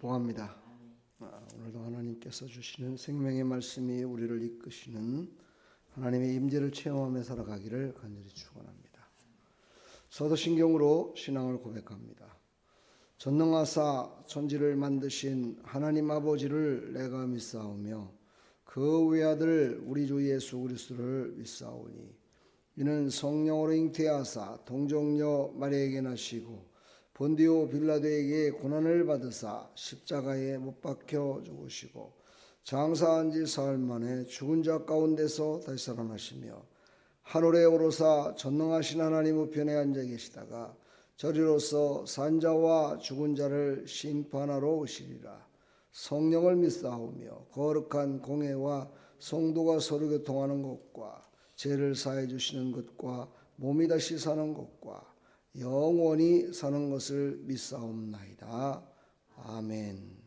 축복합니다. 오늘도 하나님께서 주시는 생명의 말씀이 우리를 이끄시는 하나님의 임재를 체험하며 살아가기를 간절히 축원합니다. 사도신경으로 신앙을 고백합니다. 전능하사 천지를 만드신 하나님 아버지를 내가 믿사오며 그 외아들 우리 주 예수 그리스도를 믿사오니 이는 성령으로 잉태하사 동정녀 마리아에게 나시고 본디오 빌라도에게 고난을 받으사 십자가에 못 박혀 죽으시고 장사한 지 사흘 만에 죽은 자 가운데서 다시 살아나시며 하늘에 오르사 전능하신 하나님 우편에 앉아 계시다가 저리로서 산자와 죽은 자를 심판하러 오시리라. 성령을 믿사오며 거룩한 공회와 성도가 서로 교통하는 것과 죄를 사해 주시는 것과 몸이 다시 사는 것과 영원히 사는 것을 믿사옵나이다. 아멘.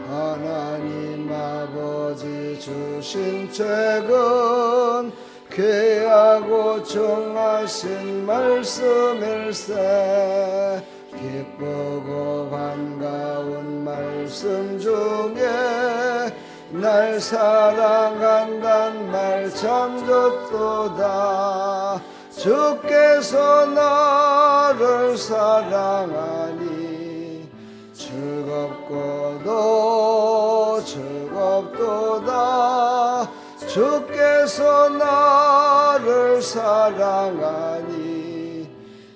하나님 아버지 주신 책은 귀하고 정하신 말씀일세. 기쁘고 반가운 말씀 중에 날 사랑한단 말 참 좋도다. 주께서 나를 사랑하니 즐겁고도 즐겁도다. 주께서 나를 사랑하니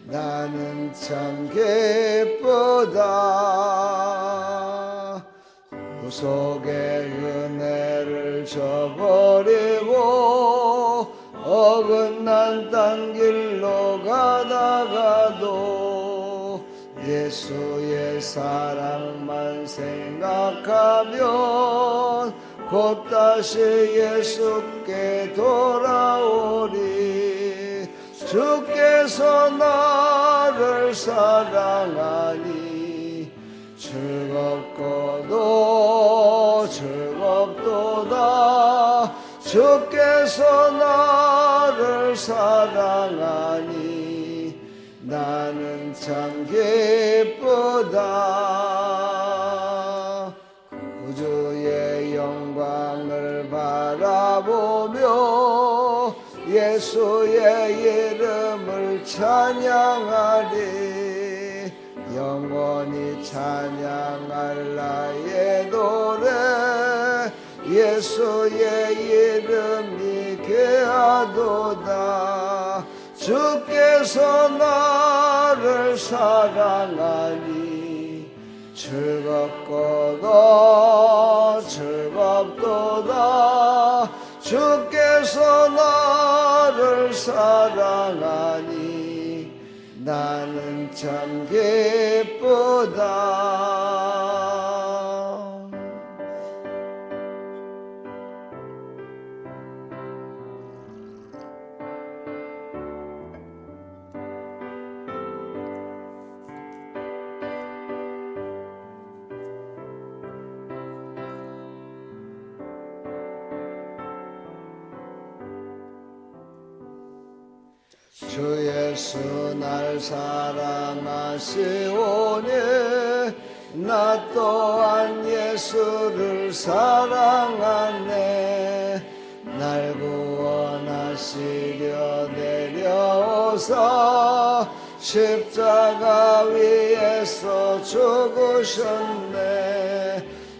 나는 참 기쁘다. 구속의 은혜를 저버리고 어긋난 딴 길로 가다가도 예수의 사랑만 생각하면 곧 다시 예수께 돌아오리. 주께서 나를 사랑하니 즐겁고도 즐겁도다. 주께서 나를 사랑하니 나는 참 기쁘다. 구주의 영광을 바라보며 예수의 이름을 찬양하리. 영원히 찬양할 나의 노래 예수의 이름이 귀하도다. 주께서 나를 사랑하니 즐겁고도 즐겁도다. 주께서 나를 사랑하니 나는 참 기쁘다. 주 예수 날 사랑하시오니 나 또한 예수를 사랑하네. 날 구원하시려 내려오사 십자가 위에서 죽으셨네.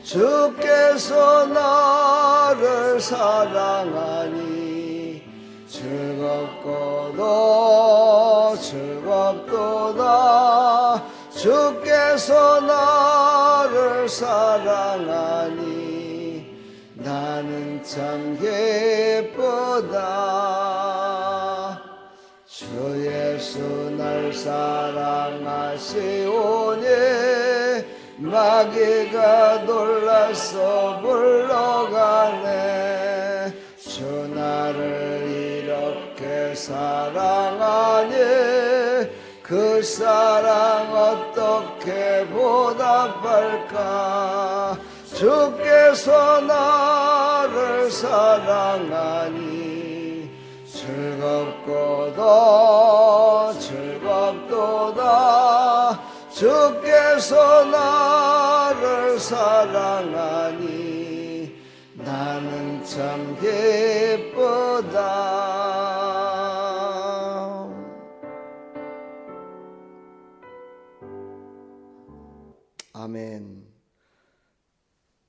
주께서 나를 사랑하니 즐겁고도 즐겁도다. 주께서 나를 사랑하니 나는 참 기쁘다. 주 예수 날 사랑하시오니 마귀가 놀라서 물러가네. 주 나를 이렇게 사랑하니 그 사랑 어떻게 보답할까. 주께서 나를 사랑하니 즐겁도다. 주께서 나를 사랑하니 나는 참 기쁘다. 아멘.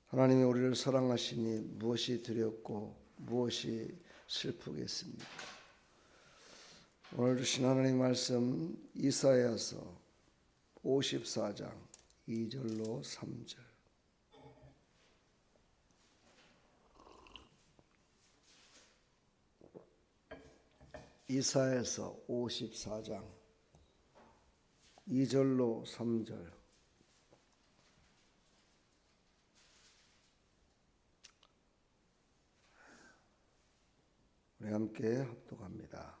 하나님이 우리를 사랑하시니 무엇이 두렵고 무엇이 슬프겠습니까? 오늘 주신 하나님 말씀 이사야서 54장 2절로 3절. 이사야서 54장 2절로 3절. 우리 함께 합독합니다.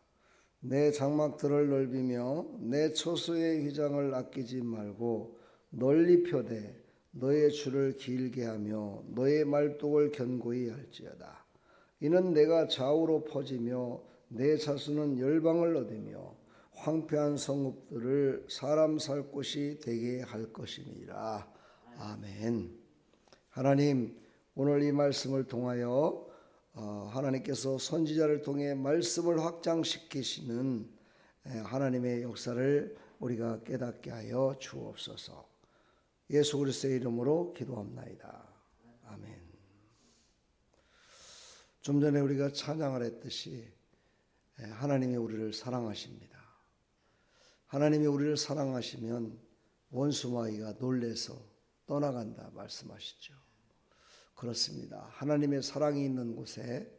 내 장막들을 넓이며 내 초소의 휘장을 아끼지 말고 널리 펴되 너의 줄을 길게 하며 너의 말뚝을 견고히 할지어다. 이는 내가 좌우로 퍼지며 내 자수는 열방을 얻으며 황폐한 성읍들을 사람 살 곳이 되게 할 것임이라. 아멘. 하나님, 오늘 이 말씀을 통하여 하나님께서 선지자를 통해 말씀을 확장시키시는 하나님의 역사를 우리가 깨닫게 하여 주옵소서. 예수 그리스도의 이름으로 기도합나이다. 아멘. 좀 전에 우리가 찬양을 했듯이 하나님이 우리를 사랑하십니다. 하나님이 우리를 사랑하시면 원수마귀가 놀래서 떠나간다 말씀하시죠. 그렇습니다. 하나님의 사랑이 있는 곳에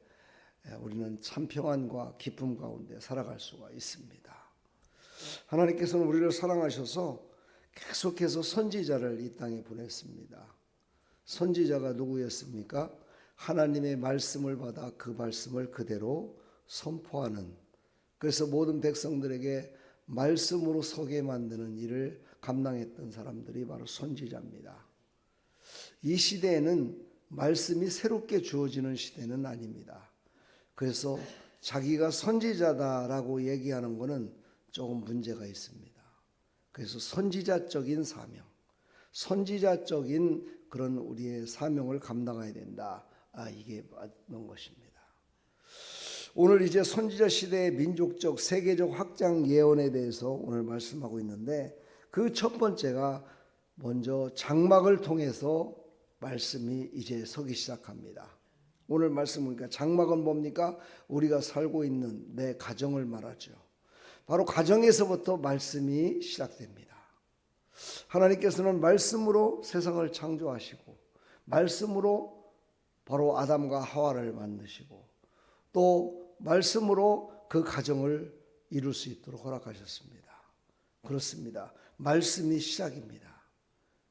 우리는 참 평안과 기쁨 가운데 살아갈 수가 있습니다. 하나님께서는 우리를 사랑하셔서 계속해서 선지자를 이 땅에 보냈습니다. 선지자가 누구였습니까? 하나님의 말씀을 받아 그 말씀을 그대로 선포하는, 그래서 모든 백성들에게 말씀으로 서게 만드는 일을 감당했던 사람들이 바로 선지자입니다. 이 시대에는 말씀이 새롭게 주어지는 시대는 아닙니다. 그래서 자기가 선지자다라고 얘기하는 것은 조금 문제가 있습니다. 그래서 선지자적인 사명, 선지자적인 그런 우리의 사명을 감당해야 된다. 이게 맞는 것입니다. 오늘 이제 선지자 시대의 민족적 세계적 확장 예언에 대해서 오늘 말씀하고 있는데, 그 첫 번째가 먼저 장막을 통해서 말씀이 이제 서기 시작합니다. 오늘 말씀 보니까 장막은 뭡니까? 우리가 살고 있는 내 가정을 말하죠. 바로 가정에서부터 말씀이 시작됩니다. 하나님께서는 말씀으로 세상을 창조하시고 말씀으로 바로 아담과 하와를 만드시고 또 말씀으로 그 가정을 이룰 수 있도록 허락하셨습니다. 그렇습니다. 말씀이 시작입니다.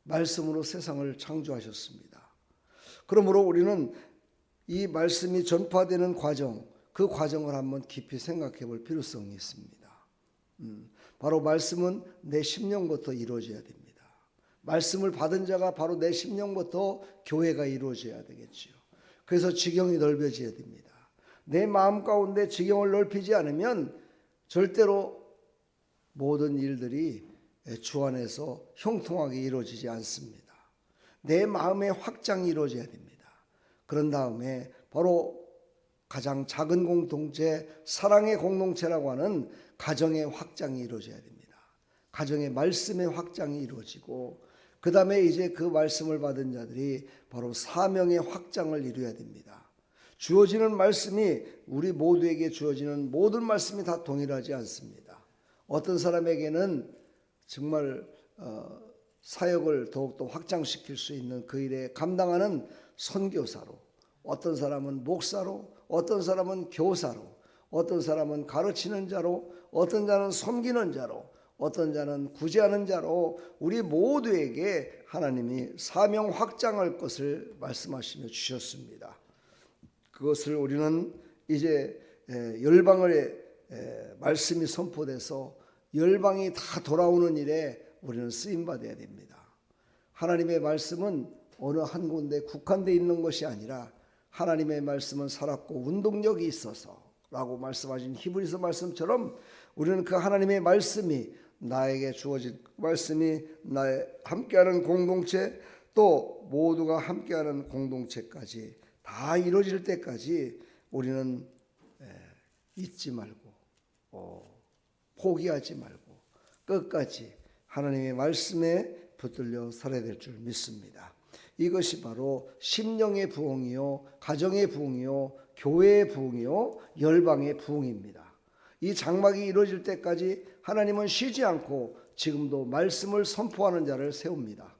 말씀으로 세상을 창조하셨습니다. 그러므로 우리는 이 말씀이 전파되는 과정, 그 과정을 한번 깊이 생각해 볼 필요성이 있습니다. 바로 말씀은 내 심령부터 이루어져야 됩니다. 말씀을 받은 자가 바로 내 심령부터 교회가 이루어져야 되겠죠. 그래서 지경이 넓어져야 됩니다. 내 마음 가운데 지경을 넓히지 않으면 절대로 모든 일들이 주 안에서 형통하게 이루어지지 않습니다. 내 마음의 확장이 이루어져야 됩니다. 그런 다음에 바로 가장 작은 공동체, 사랑의 공동체라고 하는 가정의 확장이 이루어져야 됩니다. 가정의 말씀의 확장이 이루어지고 그 다음에 이제 그 말씀을 받은 자들이 바로 사명의 확장을 이루어야 됩니다. 주어지는 말씀이 우리 모두에게 주어지는 모든 말씀이 다 동일하지 않습니다. 어떤 사람에게는 정말 사역을 더욱더 확장시킬 수 있는 그 일에 감당하는 선교사로, 어떤 사람은 목사로, 어떤 사람은 교사로, 어떤 사람은 가르치는 자로, 어떤 자는 섬기는 자로, 어떤 자는 구제하는 자로 우리 모두에게 하나님이 사명 확장할 것을 말씀하시며 주셨습니다. 그것을 우리는 이제 열방을 말씀이 선포돼서 열방이 다 돌아오는 일에 우리는 쓰임받아야 됩니다. 하나님의 말씀은 어느 한 군데 국한되어 있는 것이 아니라 하나님의 말씀은 살았고 운동력이 있어서 라고 말씀하신 히브리서 말씀처럼 우리는 그 하나님의 말씀이 나에게 주어진 말씀이 나의 함께하는 공동체 또 모두가 함께하는 공동체까지 다 이루어질 때까지 우리는 잊지 말고 포기하지 말고 끝까지 하나님의 말씀에 붙들려 살아야 될 줄 믿습니다. 이것이 바로 심령의 부흥이요, 가정의 부흥이요, 교회의 부흥이요, 열방의 부흥입니다. 이 장막이 이루어질 때까지 하나님은 쉬지 않고 지금도 말씀을 선포하는 자를 세웁니다.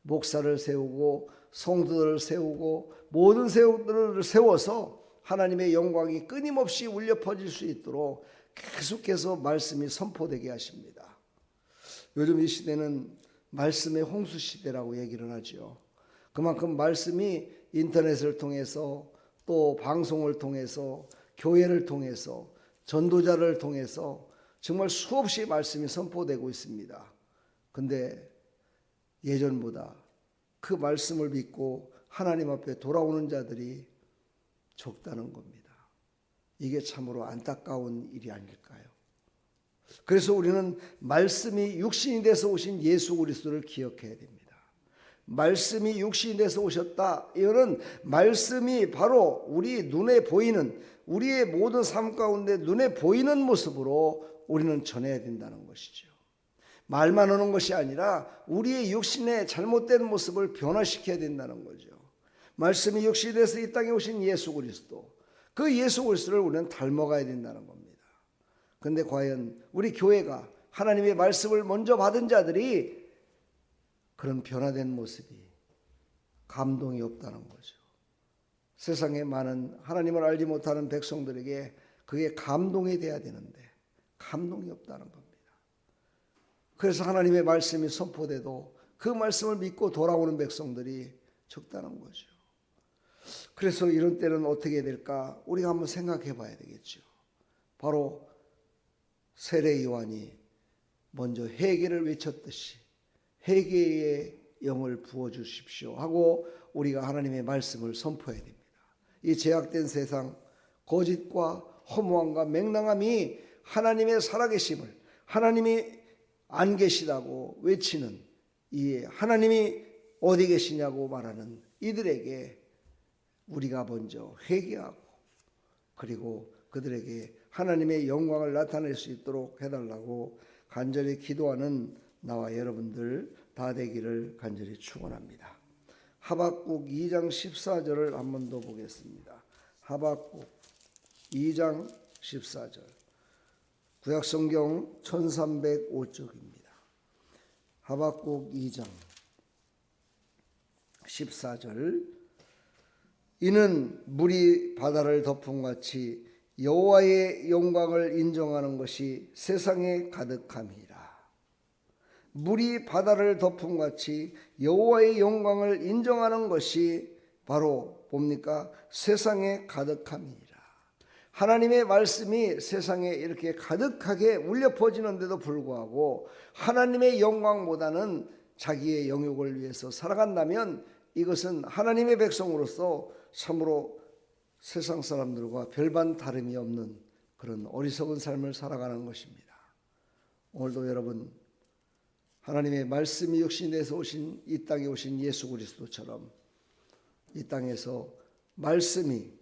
목사를 세우고 성도들을 세우고 모든 세우들을 세워서 하나님의 영광이 끊임없이 울려 퍼질 수 있도록 계속해서 말씀이 선포되게 하십니다. 요즘 이 시대는 말씀의 홍수 시대라고 얘기를 하죠. 그만큼 말씀이 인터넷을 통해서 또 방송을 통해서 교회를 통해서 전도자를 통해서 정말 수없이 말씀이 선포되고 있습니다. 근데 예전보다 그 말씀을 믿고 하나님 앞에 돌아오는 자들이 적다는 겁니다. 이게 참으로 안타까운 일이 아닐까요? 그래서 우리는 말씀이 육신이 돼서 오신 예수 그리스도를 기억해야 됩니다. 말씀이 육신이 돼서 오셨다. 이거는 말씀이 바로 우리 눈에 보이는 우리의 모든 삶 가운데 눈에 보이는 모습으로 우리는 전해야 된다는 것이죠. 말만 하는 것이 아니라 우리의 육신의 잘못된 모습을 변화시켜야 된다는 거죠. 말씀이 육신이 돼서 이 땅에 오신 예수 그리스도, 그 예수 그리스도를 우리는 닮아가야 된다는 겁니다. 그런데 과연 우리 교회가 하나님의 말씀을 먼저 받은 자들이 그런 변화된 모습이 감동이 없다는 거죠. 세상에 많은 하나님을 알지 못하는 백성들에게 그게 감동이 돼야 되는데 감동이 없다는 겁니다. 그래서 하나님의 말씀이 선포돼도 그 말씀을 믿고 돌아오는 백성들이 적다는 거죠. 그래서 이런 때는 어떻게 해야 될까? 우리가 한번 생각해 봐야 되겠죠. 바로 세례 요한이 먼저 회개를 외쳤듯이 회개의 영을 부어주십시오 하고 우리가 하나님의 말씀을 선포해야 됩니다. 이 제약된 세상 거짓과 허무함과 맹랑함이 하나님의 살아계심을 하나님이 안 계시다고 외치는 이 하나님이 어디 계시냐고 말하는 이들에게 우리가 먼저 회개하고 그리고 그들에게 하나님의 영광을 나타낼 수 있도록 해달라고 간절히 기도하는 나와 여러분들 다 되기를 간절히 축원합니다. 하박국 2장 14절을 한 번 더 보겠습니다. 하박국 2장 14절 구약성경 1305쪽입니다. 하박국 2장 14절 이는 물이 바다를 덮음같이 여호와의 영광을 인정하는 것이 세상에 가득함이라. 물이 바다를 덮음같이 여호와의 영광을 인정하는 것이 바로 뭡니까? 세상에 가득함이라. 하나님의 말씀이 세상에 이렇게 가득하게 울려 퍼지는데도 불구하고 하나님의 영광보다는 자기의 영역을 위해서 살아간다면 이것은 하나님의 백성으로서 참으로 세상 사람들과 별반 다름이 없는 그런 어리석은 삶을 살아가는 것입니다. 오늘도 여러분 하나님의 말씀이 육신이 돼서 오신 이 땅에 오신 예수 그리스도처럼 이 땅에서 말씀이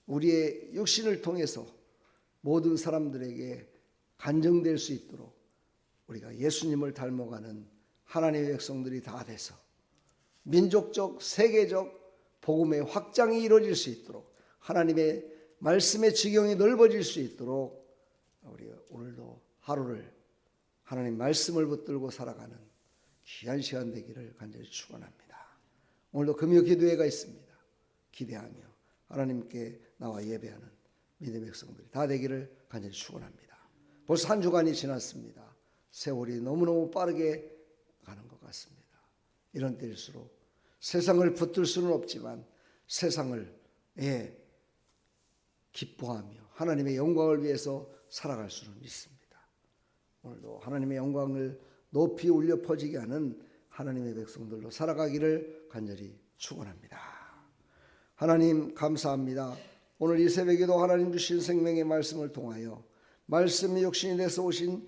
우리의 육신을 통해서 모든 사람들에게 간증될 수 있도록 우리가 예수님을 닮아가는 하나님의 백성들이 다 돼서 민족적, 세계적 복음의 확장이 이루어질 수 있도록 하나님의 말씀의 지경이 넓어질 수 있도록 우리가 오늘도 하루를 하나님 말씀을 붙들고 살아가는 귀한 시간 되기를 간절히 축원합니다. 오늘도 금요 기도회가 있습니다. 기대하며 하나님께 나와 예배하는 믿음의 백성들이 다 되기를 간절히 축원합니다. 벌써 한 주간이 지났습니다. 세월이 너무너무 빠르게 가는 것 같습니다. 이런 때일수록 세상을 붙들 수는 없지만 세상을 기뻐하며 하나님의 영광을 위해서 살아갈 수는 있습니다. 오늘도 하나님의 영광을 높이 울려 퍼지게 하는 하나님의 백성들로 살아가기를 간절히 축원합니다. 하나님 감사합니다. 오늘 이 새벽에도 하나님 주신 생명의 말씀을 통하여 말씀이 육신이 돼서 오신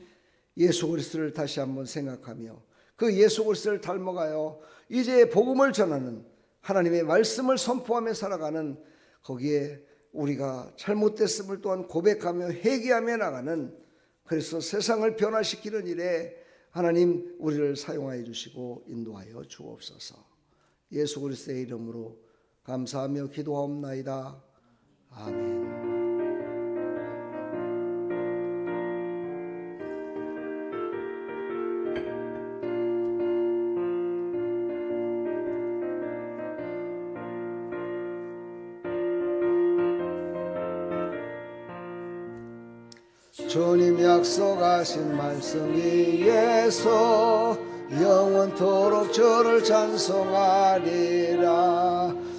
예수 그리스도를 다시 한번 생각하며 그 예수 그리스도를 닮아가요 이제 복음을 전하는 하나님의 말씀을 선포하며 살아가는 거기에 우리가 잘못됐음을 또한 고백하며 회개하며 나가는 그래서 세상을 변화시키는 일에 하나님 우리를 사용하여 주시고 인도하여 주옵소서. 예수 그리스도의 이름으로 감사하며 기도하옵나이다. 아멘. 주님 약속하신 말씀 위에서 영원토록 주를 찬송하리라.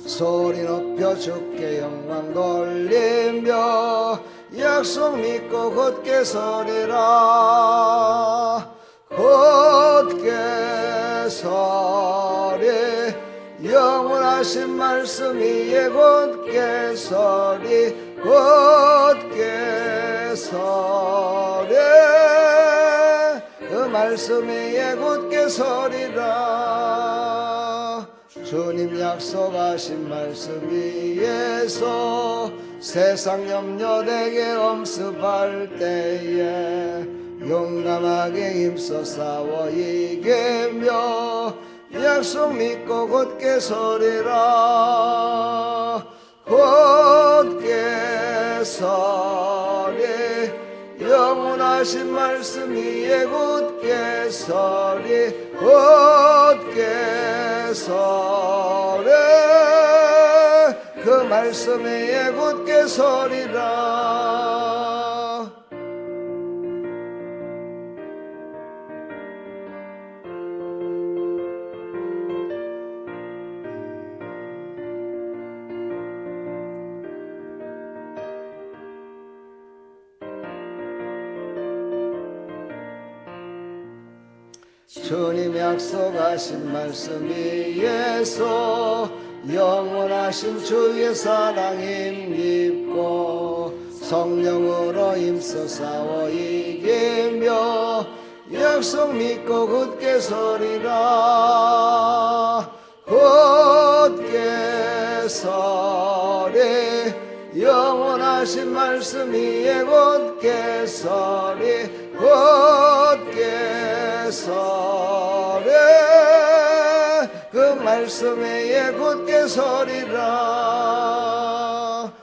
소리 높여 주께 영광 돌리며 약속 믿고 굳게 서리라. 굳게 서리 영원하신 말씀 위에 굳게 서리 굳게 서리 그 말씀 위에 굳게 서리라. 주님 약속하신 말씀 위에서 세상 염려 내게 엄습할 때에 용감하게 힘써 싸워 이기며 약속 믿고 굳게 서리라. 굳게 서리 영원하신 말씀 위에 굳게 서리 굳게 서리 그 말씀 위에 굳게 서리라. 주님 약속하신 말씀 위에서 영원하신 주의 사랑 힘입고 성령으로 힘써 싸워 이기며 약속 믿고 굳게 서리라. 굳게 서리 영원하신 말씀 위에 굳게 서리 굳게 서리 그 말씀 위에 굳게 서리라.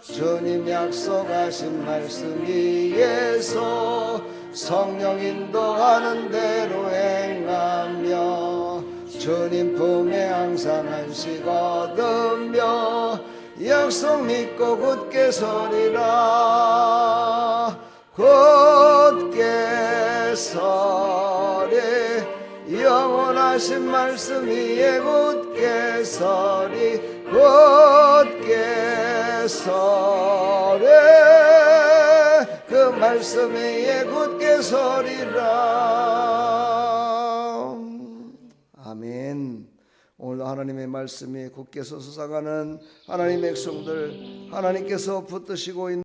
주님 약속하신 말씀 위에서 성령 인도하는 대로 행하며 주님 품에 항상 안식 얻으며 약속 믿고 굳게 서리라. 굳게 서리 영원하신 말씀 위에 굳게 서리 굳게 서리 그 말씀 위에 굳게 서리라. 아멘. 오늘 하나님의 말씀이 굳게 서서 사가는 하나님의 백성들 하나님께서 붙드시고 있는